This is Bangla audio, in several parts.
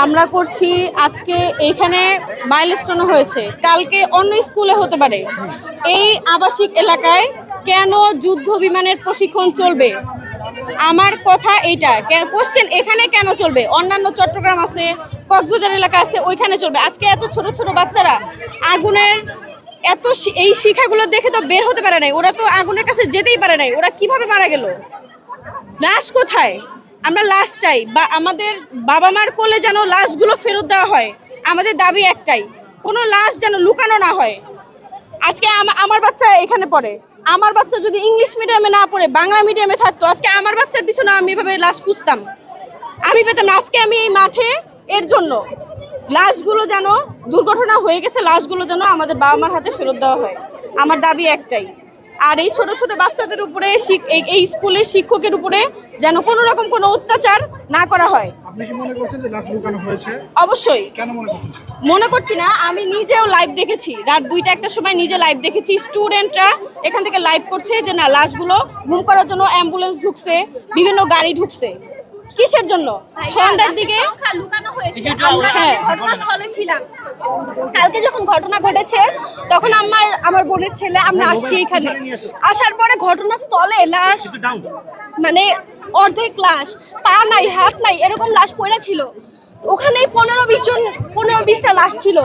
আমরা করছি আজকে এইখানে মাইলস্টোন হয়েছে, কালকে অন্য স্কুলে হতে পারে। এই আবাসিক এলাকায় কেন যুদ্ধ বিমানের প্রশিক্ষণ চলবে? আমার কথা এইটা, কোশ্চেন এখানে কেন চলবে? অন্যান্য চট্টগ্রাম আছে, কক্সবাজার এলাকা আছে, ওইখানে চলবে। আজকে এত ছোট ছোট বাচ্চারা আগুনের এই শিখাগুলো দেখে তো বের হতে পারে নাই, ওরা তো আগুনের কাছে যেতেই পারে নাই, ওরা কিভাবে মারা গেল? লাশ কোথায়? আমরা লাশ চাই, বা আমাদের বাবা মার কোলে যেন লাশগুলো ফেরত দেওয়া হয়। আমাদের দাবি একটাই, কোনো লাশ যেন লুকানো না হয়। আজকে আমার বাচ্চা এখানে পড়ে, আমার বাচ্চা যদি ইংলিশ মিডিয়ামে না পড়ে বাংলা মিডিয়ামে থাকতো, আজকে আমার বাচ্চার পিছনে আমি এভাবে লাশ খুঁজতাম, আমি পেতাম না। আজকে আমি এই মাঠে এর জন্য, লাশগুলো যেন, দুর্ঘটনা হয়ে গেছে, লাশগুলো যেন আমাদের বাবা মার হাতে ফেরত দেওয়া হয়। আমার দাবি একটাই। আর এই ছোট ছোট বাচ্চাদের উপরে, এই স্কুলের শিক্ষকের উপরে যেন কোনো রকম কোনো অত্যাচার না করা হয়। আপনি কি মনে করছেন যে লাশ লুকানো হয়েছে? অবশ্যই। কেন মনে করছেন? মনে করছি না, আমি নিজেও লাইভ দেখেছি, রাত 2টা-1টার সময় নিজে লাইভ দেখেছি। স্টুডেন্টরা এখান থেকে লাইভ করছে যে না, লাশগুলো গুম করার জন্য অ্যাম্বুলেন্স ঢুকছে, বিভিন্ন গাড়ি ঢুকছে। কিসের জন্য? সন্ধ্যার দিকে লুকানো হয়েছে। হ্যাঁ, ঘটনাস্থলে ছিলাম কালকে যখন ঘটনা ঘটেছে, তখন আমার বোনের ছেলে, আমরা আসছি এখানে। আসার পরে ঘটনাস্থলে লাশ, মানে অর্ধেক লাশ, পা নাই হাত নাই এরকম লাশ পড়ে ছিল। ওখানে 15-20টা লাশ ছিল,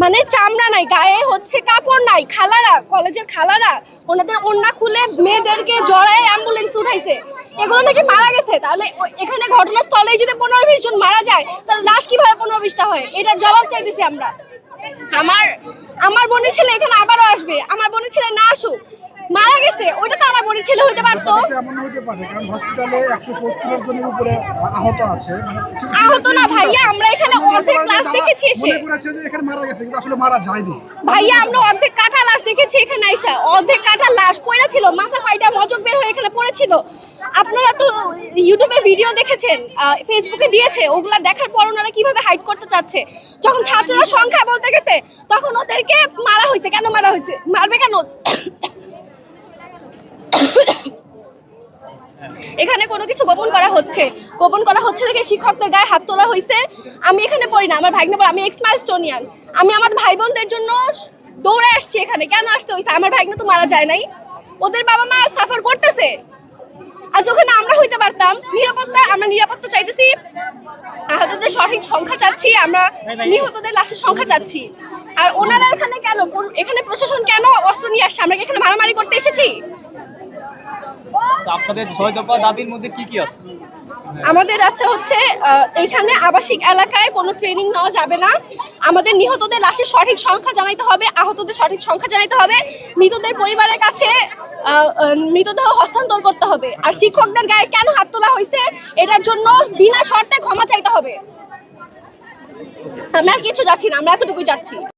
মানে চামড়া নাই, গায়ে হচ্ছে কাপড় নাই। খালারা, কলেজের খালারা ওনাদের ওড়না খুলে মেয়েদেরকে জড়ায় অ্যাম্বুলেন্স উঠাইছে। এগুলো নাকি মারা গেছে। তাহলে এখানে ঘটনাস্থলেই যদি 15-20 জন মারা যায়, তাহলে লাশ কিভাবে 15-20টা হয়? এটার জবাব চাইতেছি আমরা। আমার বোনের ছেলে এখানে আবারও আসবে, আমার বোনের ছেলে না আসুক, মারা গেছে, ওইটা তো আমার বোনের ছেলে হতে পারতো। এমন হতে পারে কারণ হসপিটালে 170 জনের উপরে আহত আছে। আহত না ভাইয়া, আমরা এখানে অর্ধেক লাশ দেখেছি এসে। মনে করেছে যে এখানে মারা গেছে, কিন্তু আসলে মারা যায়নি। ভাইয়া আমরা অর্ধেক কাটা লাশ দেখেছি এখানে আইসা, অর্ধেক কাটা লাশ পড়ে ছিল, মাথা ফাইটা মজক বের হয়ে এখানে পড়েছিল। আপনারা তো ইউটিউবে ভিডিও দেখেছেন, ফেসবুকে দিয়েছে, ওগুলা দেখার পর ওনারা কিভাবে হাইড করতে চাচ্ছে। যখন ছাত্ররা সংখ্যা বলতে গেছে, তখন ওদেরকে মারা হয়েছে। কেন মারা হয়েছে? মারবে কেন? এখানে কোনো কিছু গোপন করা হচ্ছে দেখে শিক্ষকদের গায়ে হাত তোলা হয়েছে। আমি এখানে পড়ি না, আমার ভাগ্নে পড়ে, আমি এক্স মাইলস্টোনিয়ান। আমি আমার ভাই বোনদের জন্য দৌড়ে আসছি এখানে। কেন আসতে হয়েছে? আমার ভাগ্নে তো মারা যায় নাই, ওদের বাবা মা সাফার করতেছে। আজ ওখানে আমরা হইতে পারতাম। আমরা নিরাপত্তা চাইতেছি, আহতদের সঠিক সংখ্যা চাচ্ছি, আমরা নিহতদের লাশের সংখ্যা চাচ্ছি। আর ওনারা এখানে কেন, এখানে প্রশাসন কেন অস্ত্র নিয়ে আসছে? আমরা কি এখানে মারামারি করতে এসেছি? আপনাদের 6 দফা দাবির মধ্যে কি কি আছে? আমাদের আছে হচ্ছে এখানে আবাসিক এলাকায় কোনো ট্রেনিং নেওয়া যাবে না। আমাদের নিহতদের লাশের সঠিক সংখ্যা জানাইতে হবে, আহতদের সঠিক সংখ্যা জানাইতে হবে, মৃতদের পরিবারের কাছে মৃতদেহ হস্তান্তর করতে হবে। আর শিক্ষকদের গায়ে কেন হাত তোলা হয়েছে, এটার জন্য বিনা শর্তে ক্ষমা চাইতে হবে। আমরা আর কিছু যাচ্ছি না, আমরা এতটুকুই যাচ্ছি।